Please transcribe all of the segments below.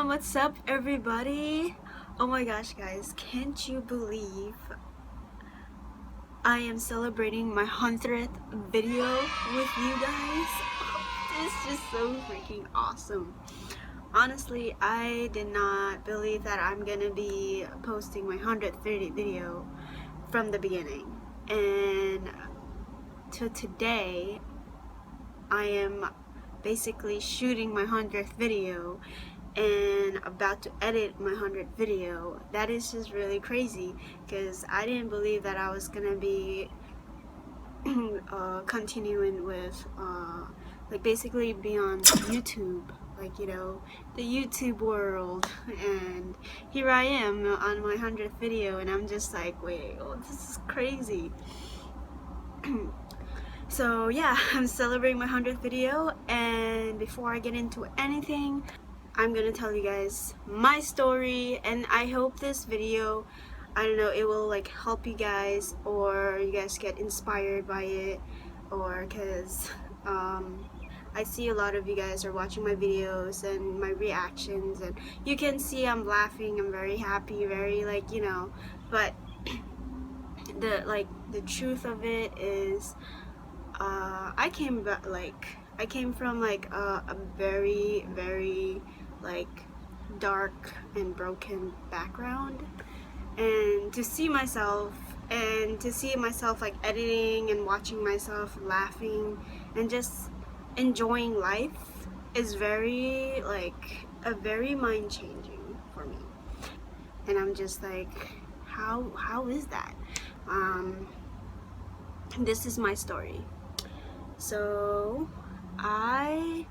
What's up everybody? Oh my gosh guys, can't you believe I am celebrating my 100th video with you guys? This is so freaking awesome. Honestly, I did not believe that I'm gonna be posting my 100th video from the beginning, and to today I am basically shooting my 100th video and about to edit my 100th video. That is just really crazy because I didn't believe that I was gonna be continuing with like basically be on YouTube, like, you know, the YouTube world, and here I am on my 100th video and I'm just like, wait, oh, this is crazy. So yeah, I'm celebrating my 100th video, and before I get into anything, I'm gonna tell you guys my story, and I hope this video, I don't know, it will like help you guys, or you guys get inspired by it, or because I see a lot of you guys are watching my videos and my reactions, and you can see I'm laughing, I'm very happy, very, like, you know, but the truth of it is I came from like a very like dark and broken background, and to see myself like editing and watching myself laughing and just enjoying life is very very mind-changing for me, and I'm just like, how is that? This is my story. So I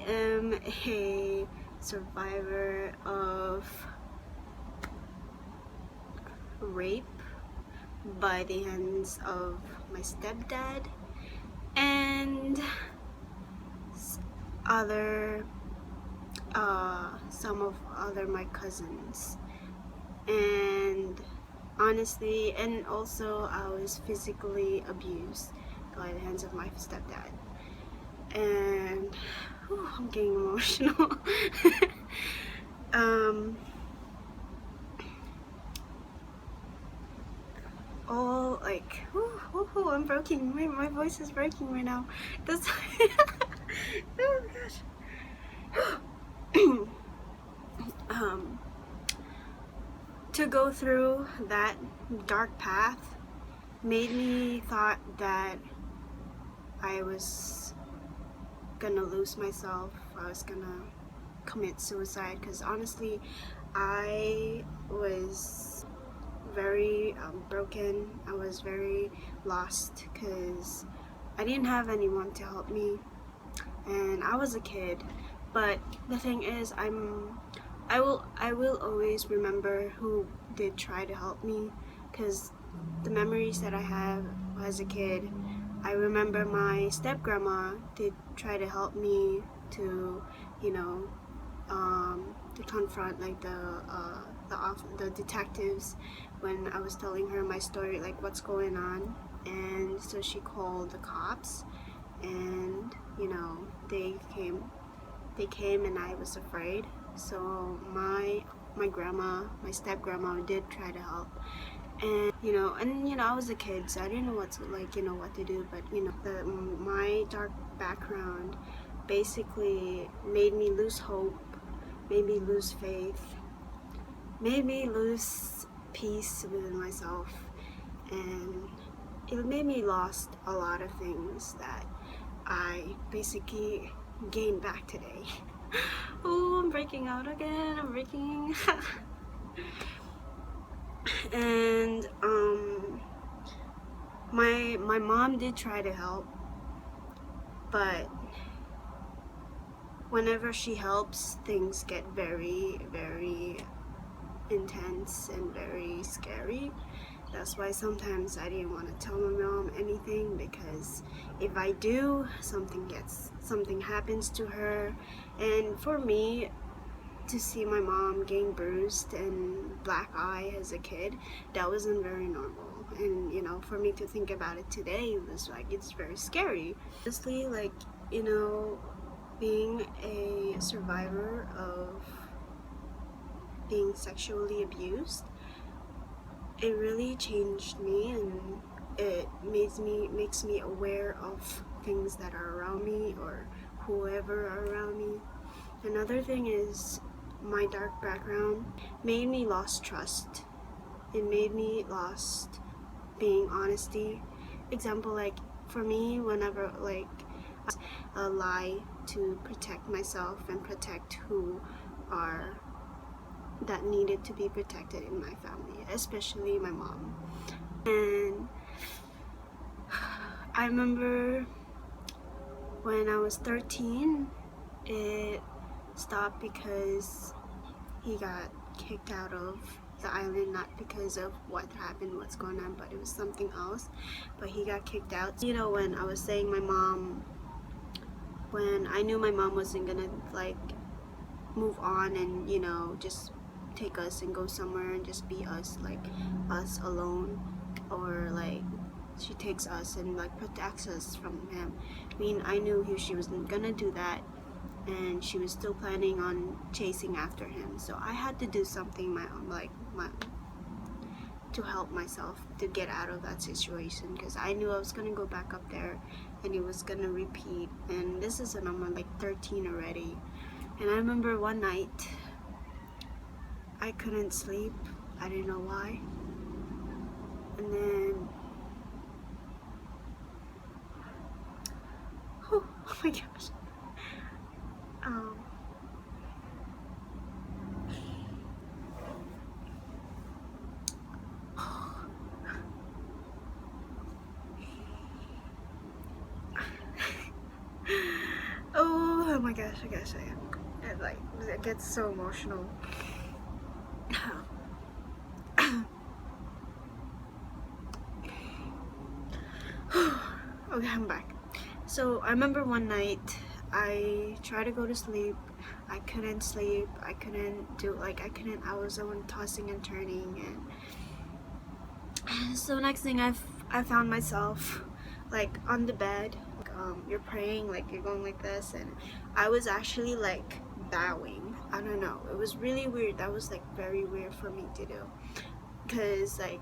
am a survivor of rape by the hands of my stepdad and some of other my cousins, and honestly, and also I was physically abused by the hands of my stepdad, and whew, I'm getting emotional. All like, whew, I'm broken. My voice is breaking right now. That's oh gosh. To go through that dark path made me thought that I was gonna lose myself, I was gonna commit suicide, because honestly I was very broken. I was very lost because I didn't have anyone to help me, and I was a kid. But the thing is, I will always remember who did try to help me, because the memories that I have as a kid, I remember my step-grandma did try to help me to, you know, to confront like the detectives when I was telling her my story, like what's going on. And so she called the cops, and you know, they came and I was afraid. So my grandma, my step-grandma, did try to help, and you know, I was a kid, so I didn't know what to, like, you know, what to do. But you know, my dark background basically made me lose hope, made me lose faith, made me lose peace within myself, and it made me lost a lot of things that I basically gained back today. Oh, I'm breaking out again. I'm breaking. And my mom did try to help, but whenever she helps, things get very intense and very scary. That's why sometimes I didn't want to tell my mom anything, because if I do, something happens to her. And for me to see my mom getting bruised and black eye as a kid, that wasn't very normal. And you know, for me to think about it today, it was like, it's very scary. Honestly, like, you know, being a survivor of being sexually abused, it really changed me, and it makes me aware of things that are around me or whoever are around me. Another thing is my dark background made me lost trust. It made me lost being honesty. Example, like for me, whenever like a lie to protect myself and protect who are that needed to be protected in my family, especially my mom. And I remember when I was 13, it stopped because he got kicked out of the island, not because of what happened, what's going on, but it was something else. But he got kicked out. You know, when I was saying my mom, when I knew my mom wasn't gonna like move on and, you know, just take us and go somewhere and just be us, like us alone, or like she takes us and like protects us from him. I mean, I knew she wasn't gonna do that, and she was still planning on chasing after him. So I had to do something to help myself to get out of that situation, because I knew I was gonna go back up there and it was gonna repeat. And this is when I'm like 13 already. And I remember one night I couldn't sleep. I didn't know why. And then oh my gosh. Oh my gosh, it gets so emotional. Okay, I'm back. So I remember one night I tried to go to sleep. I couldn't sleep. I was the one tossing and turning. And so next thing I found myself like on the bed. You're praying, like you're going like this, and I was actually like bowing. I don't know, it was really weird. That was like very weird for me to do, because like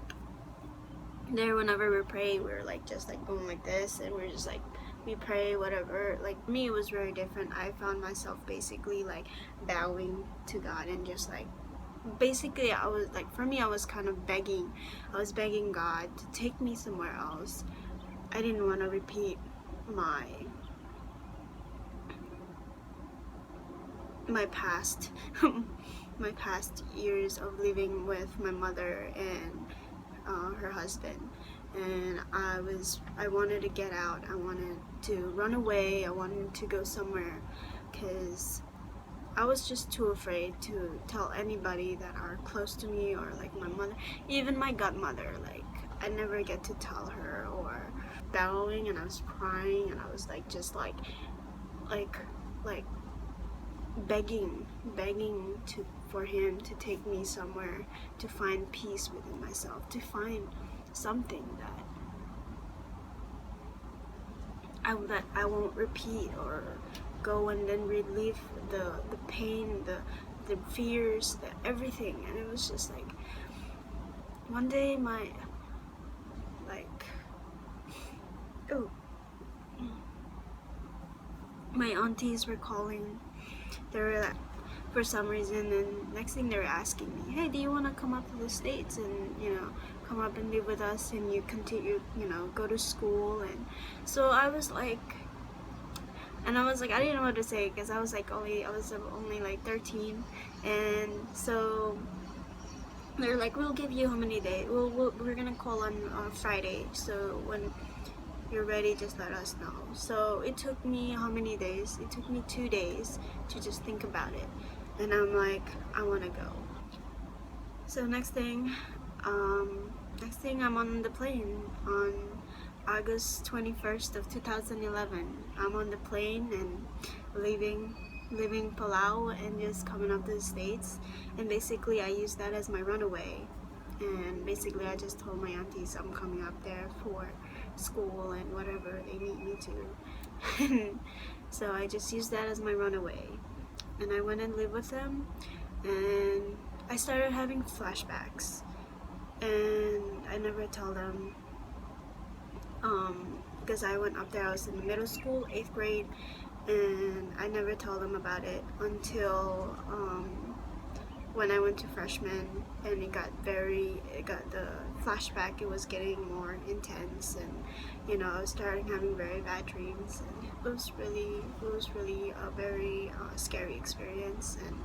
there, whenever we're praying, we're like just like going like this, and we're just like, we pray whatever. Like me, it was very different. I found myself basically like bowing to God, and just like basically I was like, for me, I was kind of begging. I was begging God to take me somewhere else. I didn't want to repeat my past my past years of living with my mother and her husband. And I wanted to get out. I wanted to run away. I wanted to go somewhere, because I was just too afraid to tell anybody that are close to me, or like my mother, even my godmother. Like I never get to tell her. Or bowing, and I was crying, and I was like just like begging for him to take me somewhere, to find peace within myself, to find something that I won't repeat, or go and then relieve the pain, the fears, everything. And it was just like one day my aunties were calling. They were like, for some reason, and next thing they were asking me, hey, do you want to come up to the States and, you know, come up and live with us, and you continue, you know, go to school. And so I was like, I didn't know what to say, because I was only like 13. And so they're like, we'll give you how many days, we're gonna call on Friday, so when you're ready, just let us know. So it took me how many days? It took me 2 days to just think about it. And I'm like, I want to go. So next thing I'm on the plane on August 21st of 2011. I'm on the plane and leaving Palau and just coming up to the States. And basically I used that as my runaway. And basically I just told my aunties I'm coming up there for school and whatever they need me to. So I just used that as my runaway. And I went and lived with them, and I started having flashbacks. And I never tell them, because I went up there, I was in middle school, 8th grade, and I never told them about it until when I went to freshman, and it got the flashback, it was getting more intense, and I was starting having very bad dreams, and it was really a very scary experience. And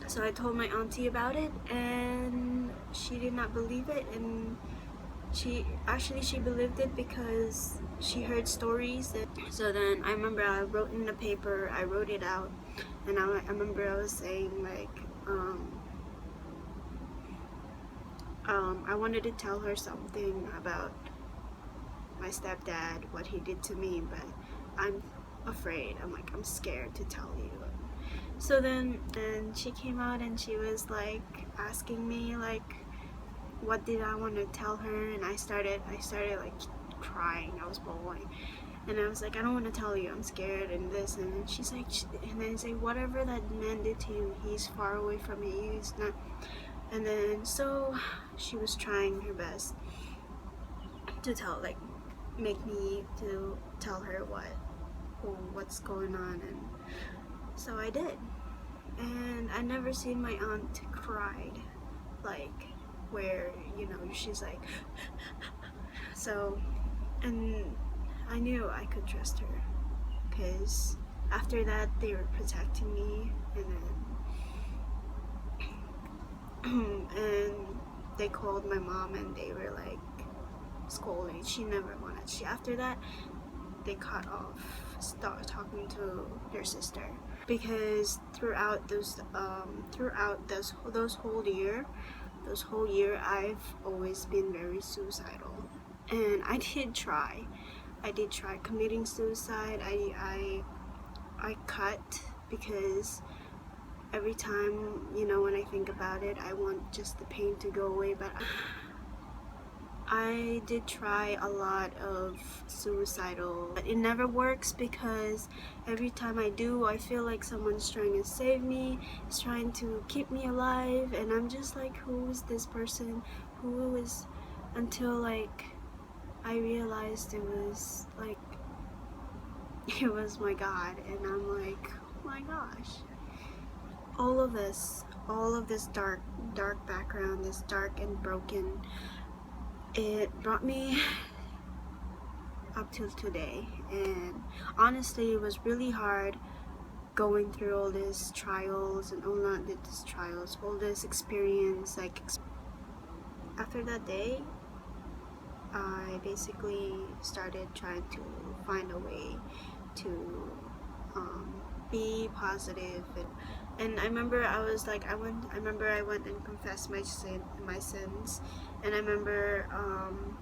so I told my auntie about it, and she did not believe it, and she believed it because she heard stories. So then I remember I wrote in the paper, I wrote it out, and I remember I was saying like, I wanted to tell her something about my stepdad, what he did to me, but I'm afraid. I'm scared to tell you. So then, and she came out and she was like asking me like, what did I want to tell her, and I started like crying. I was bawling, and I was like, I don't want to tell you, I'm scared, and this, and then she's like, and then I say, whatever that man did to you, he's far away from me, he's not. And then so she was trying her best to make me to tell her what's going on, and so I did. And I never seen my aunt cried like where she's like so, and I knew I could trust her, because after that they were protecting me, and then and they called my mom and they were like scolding. After that they cut off, stopped talking to their sister, because throughout this whole year I've always been very suicidal, and I did try committing suicide. I cut, because every time when I think about it, I want just the pain to go away. But I did try a lot of suicidal, but it never works, because every time I do, I feel like someone's trying to save me, is trying to keep me alive, and I'm just like, who is this person? Who is, until like I realized it was like, it was my God, and I'm like, oh my gosh. All of this dark background, this dark and broken, it brought me up till today. And honestly, it was really hard going through all these trials, and all this experience. Like, after that day, I basically started trying to find a way to be positive. And I remember I went and confessed my sins, and I remember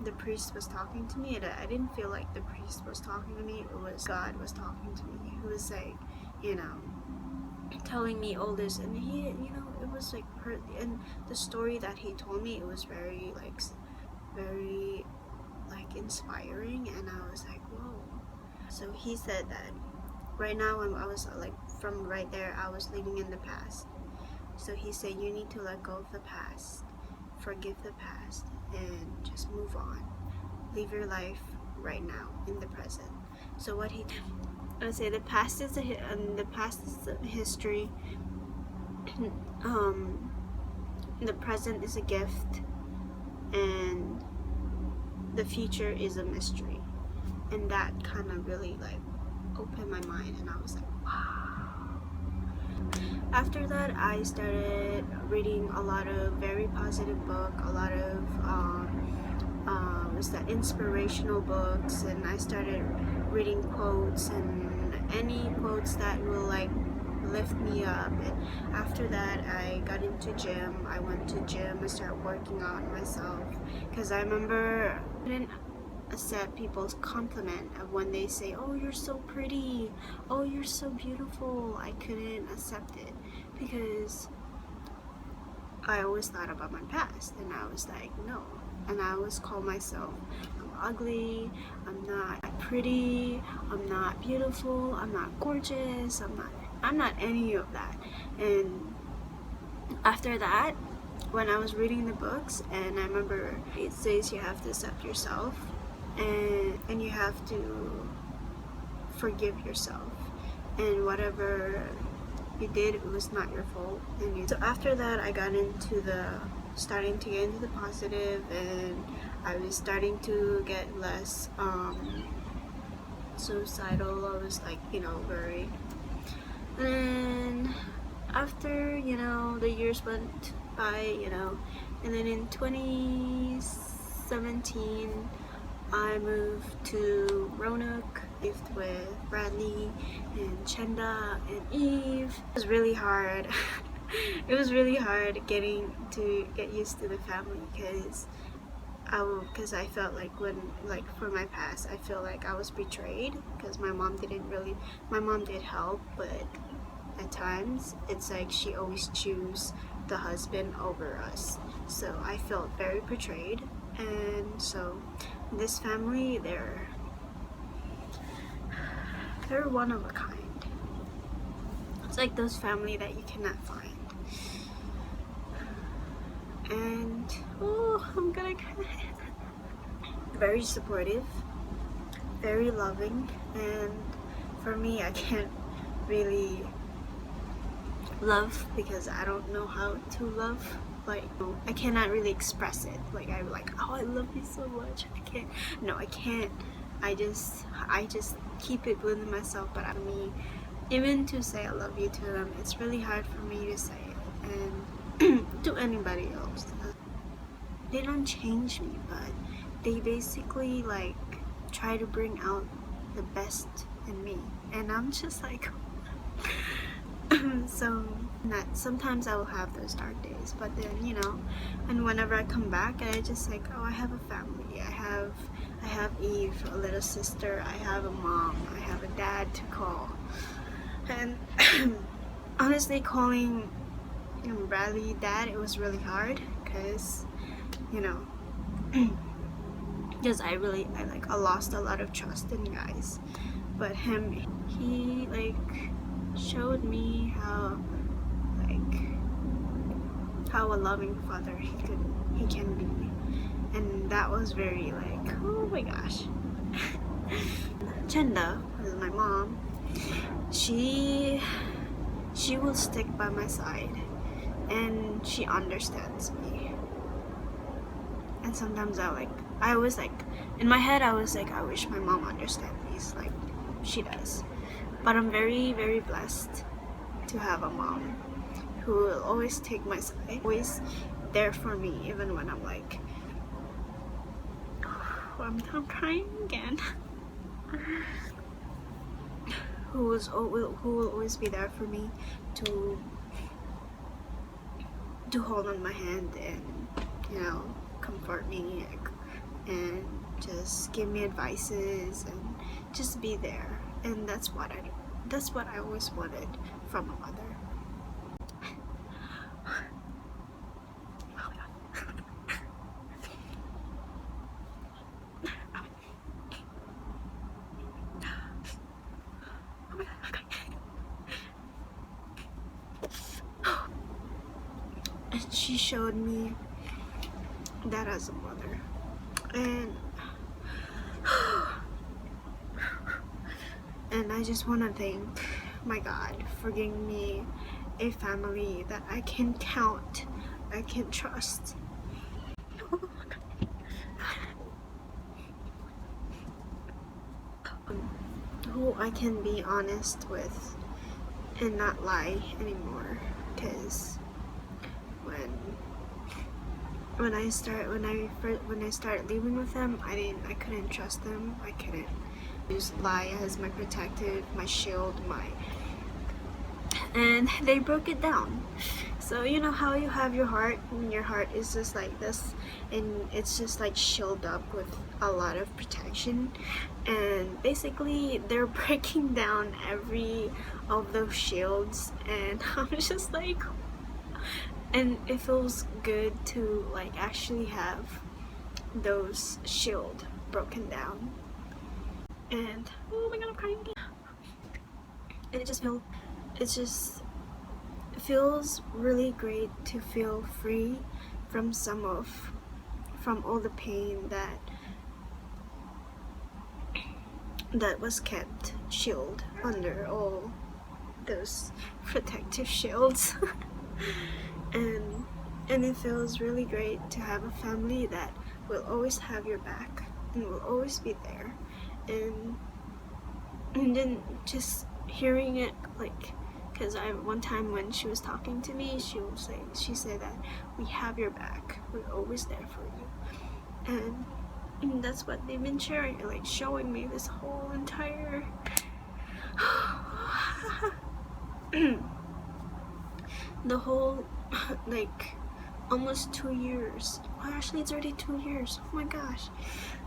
the priest was talking to me, and I didn't feel like the priest was talking to me, it was God was talking to me, who was like, telling me all this, and he, it was like and the story that he told me, it was very inspiring, and I was like, whoa. So he said that right now I was like, from right there, I was living in the past. So he said, you need to let go of the past, forgive the past, and just move on. Live your life right now in the present. So what he, I say, the past is a history. The present is a gift, and the future is a mystery. And that kind of really like opened my mind, and I was like, wow. After that, I started reading a lot of very positive book, a lot of inspirational books, and I started reading quotes, and any quotes that will like lift me up. And after that, I got into gym. I went to gym and started working on myself, because I remember I didn't accept people's compliment of when they say, oh, you're so pretty, oh, you're so beautiful. I couldn't accept it, because I always thought about my past, and I was like, no. And I always call myself, I'm ugly, I'm not pretty. pretty, I'm not beautiful, I'm not gorgeous, I'm not any of that. And after that, when I was reading the books, and I remember it says you have to accept yourself, and you have to forgive yourself, and whatever you did, it was not your fault. And so after that, I got into starting to get into the positive, and I was starting to get less suicidal. I was like, worried. And after, the years went by, and then in 2017, I moved to Roanoke, lived with Bradley and Chenda and Eve. It was really hard. It was really hard get used to the family, because I felt like for my past, I feel like I was betrayed, because my mom did help, but at times it's like she always choose the husband over us. So I felt very betrayed. And so this family, they're one of a kind. It's like those family that you cannot find. And I'm gonna cry. Very supportive, very loving, and for me, I can't really love because I don't know how to love. Like, I cannot really express it. Like, I'm like, oh, I love you so much. I can't. I just keep it within myself. But I mean, even to say I love you to them, it's really hard for me to say it, and to anybody else. They don't change me, but they basically like try to bring out the best in me, and I'm just like so sometimes I will have those dark days, but then and whenever I come back, I just like, oh, I have a family. I have Eve, a little sister. I have a mom. I have a dad to call. And honestly, calling Bradley dad, it was really hard, because because I lost a lot of trust in guys. But he showed me how a loving father he can be, and that was very oh my gosh. Chenda, who is my mom, she will stick by my side, and she understands me. And sometimes I always in my head, I was like, I wish my mom understands me like she does. But I'm very, very blessed to have a mom who will always take my side, always there for me, even when I'm like, I'm crying again. Who will always be there for me to hold on my hand and comfort me and just give me advices and just be there. And that's what I always wanted from a mother. And she showed me that as a mother, and I just want to thank my God for giving me a family that I can count, I can trust. Who I can be honest with and not lie anymore, because when I started living with them, I couldn't trust them. I couldn't use lie as my protective, my shield, and they broke it down. So you know how you have your heart, and your heart is just like this, and it's just shielded up with a lot of protection, and basically they're breaking down every of those shields, and I'm just and it feels good to actually have those shield broken down. and oh my god, I'm crying again. And it feels really great to feel free from from all the pain that was kept shielded under all those protective shields. and it feels really great to have a family that will always have your back and will always be there. And then just hearing it, like, because one time when she was talking to me, she said that we have your back, we're always there for you. And that's what they've been sharing, like showing me this whole entire the whole like almost 2 years. Well, actually it's already 2 years. Oh my gosh.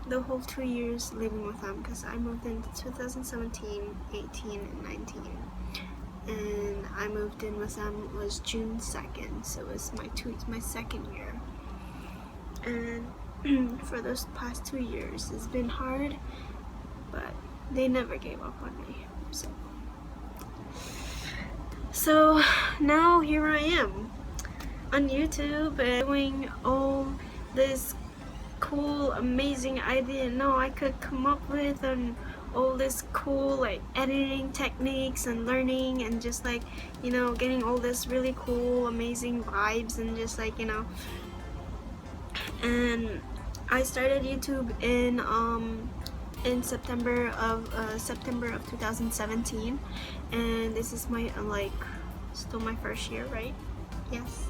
The whole 2 years living with them, because I moved in 2017, 18, and 19. And I moved in with them was June 2nd, so it was my second year. And for those past 2 years, it's been hard, but they never gave up on me. So now here I am on YouTube and doing all this cool, amazing I didn't know I could come up with, and all this cool like editing techniques and learning, and just like, you know, getting all this really cool, amazing vibes, and just like, you know. And I started YouTube in September of 2017, and this is my still my first year, right? Yes.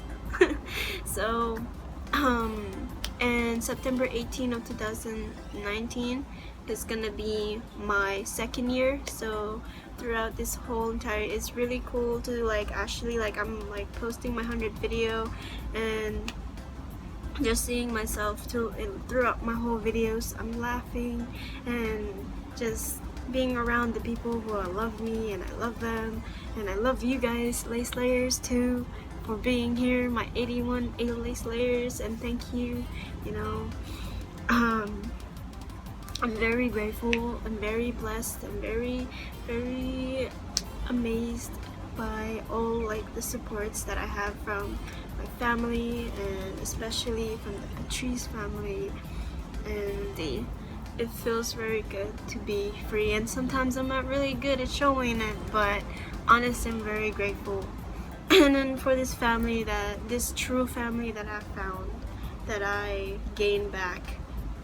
So and September 18 of 2019 is gonna be my second year. So throughout this whole entire, it's really cool to like actually like I'm like posting my 100th video and just seeing myself throughout my whole videos. I'm laughing and just being around the people who love me, and I love them, and I love you guys, Leislayyyers, too, for being here, my 81 Leislayyyers, and thank you. You know, I'm very grateful and very blessed and very amazed by all like the supports that I have from my family, and especially from the Patrice family. And it feels very good to be free, and sometimes I'm not really good at showing it, but honestly I'm very grateful. And then for this family, this true family that I found, that I gained back,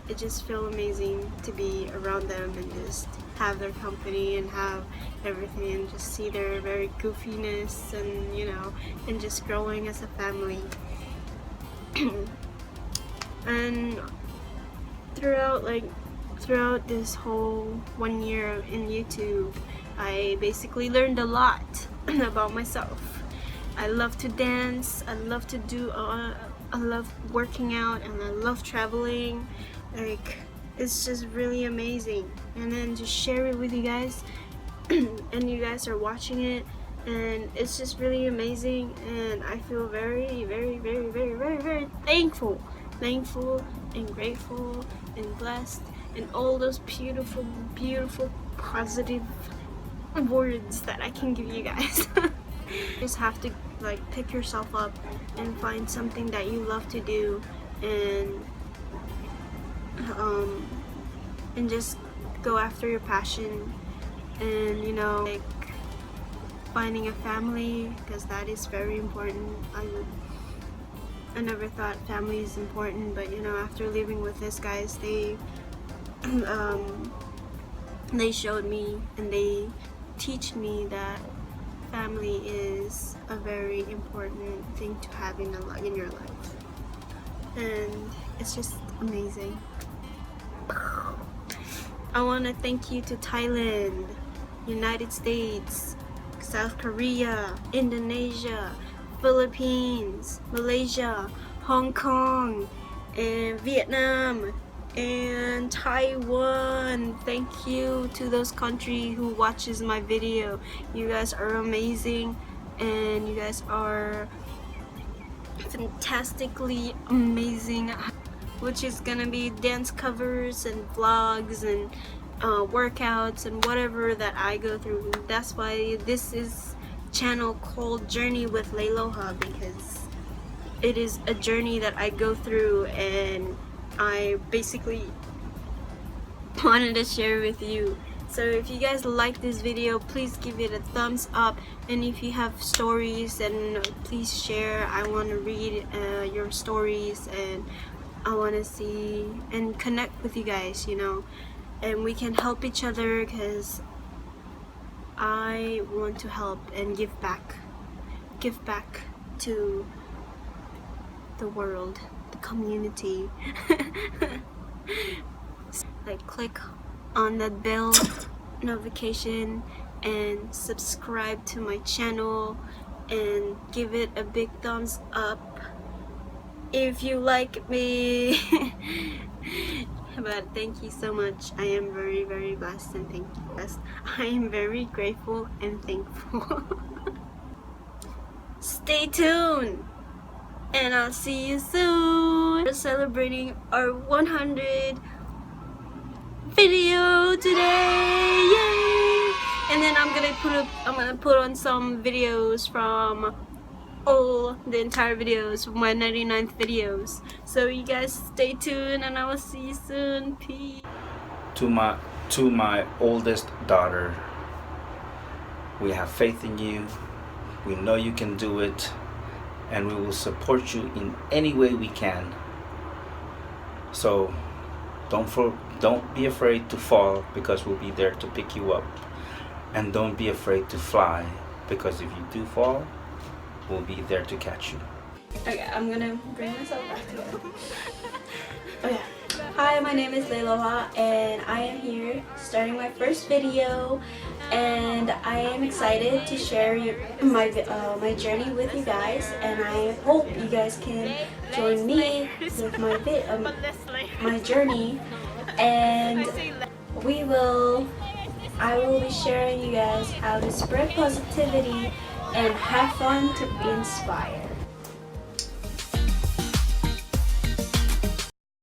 it just feels amazing to be around them and just have their company and have everything, and just see their very goofiness, and you know, and just growing as a family. And throughout this whole 1 year in YouTube, I basically learned a lot about myself. I love to dance, I love to do I love working out, and I love traveling. Like, it's just really amazing. And then just share it with you guys and you guys are watching it, and it's just really amazing. And I feel very thankful and grateful and blessed, and all those beautiful positive words that I can give you guys. You just have to like pick yourself up and find something that you love to do, and just go after your passion. And you know, like finding a family, because that is very important. I never thought family is important, but you know, after living with these guys, they showed me and they teach me that family is a very important thing to have in your life, and it's just amazing. I want to thank you to Thailand, United States, South Korea, Indonesia, Philippines, Malaysia, Hong Kong, and Vietnam, and Taiwan. Thank you to those countries who watches my video. You guys are amazing, and you guys are fantastically amazing, which is gonna be dance covers and vlogs and workouts and whatever that I go through. That's why this is channel called Journey with Leislayyy, because it is a journey that I go through, and I basically wanted to share with you. So if you guys like this video, please give it a thumbs up, and if you have stories, then please share. I want to read your stories, and I want to see and connect with you guys, you know, and we can help each other, because I want to help and give back to the world, the community. Like, click on that bell notification and subscribe to my channel and give it a big thumbs up if you like me. But thank you so much. I am very, very blessed, and thank you. I am very grateful and thankful. Stay tuned, and I'll see you soon. We're celebrating our 100 video today, yay! And then I'm gonna put on some videos from all the entire videos, my 99th videos. So you guys stay tuned, and I will see you soon. Peace. To my oldest daughter, we have faith in you. We know you can do it, and we will support you in any way we can. So don't be afraid to fall, because we'll be there to pick you up. And don't be afraid to fly, because if you do fall, we'll be there to catch you. Okay, I'm gonna bring myself back to it. Okay. Hi, my name is Leislayyy, and I am here starting my first video, and I am excited to share my journey with you guys, and I hope you guys can join me with my journey, and I will be sharing you guys how to spread positivity and have fun to inspire.